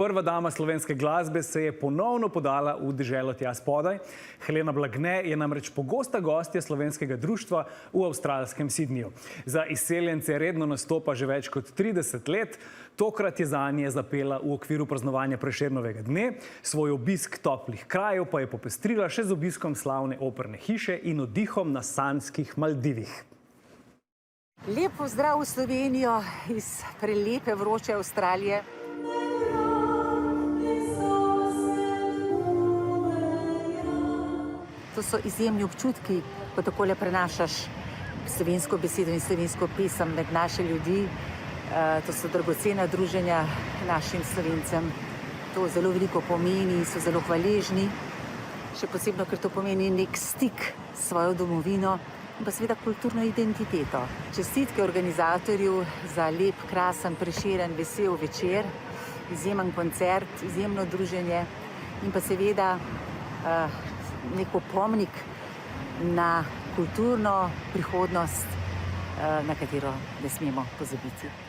Prva dama slovenske glasbe se je ponovno podala v deželo tja spodaj. Helena Blagne je namreč pogosta gostja slovenskega društva v avstralskem Sydneyju. Za izseljence redno nastopa že več kot 30 let. Tokrat je zanje zapela v okviru praznovanja Prešernovega dne. Svoj obisk toplih krajev pa je popestrila še z obiskom slavne operne hiše in oddihom na sanjskih Maldivih. Lep pozdrav v Slovenijo iz prelepe vroče Avstralije. To so izjemni občutki, ko takole prenašaš slovensko besedo in slovensko pesem med naše ljudi. To so dragocena druženja našim Slovencem. To zelo veliko pomeni, so zelo hvaležni. Še posebno, ker to pomeni nek stik s svojo domovino in pa seveda kulturno identiteto. Čestitke organizatorju za lep, krasen, Prešeren, vesel večer, izjemen koncert, izjemno druženje in pa seveda nek opomnik na kulturno prihodnost, na katero ne smemo pozabiti.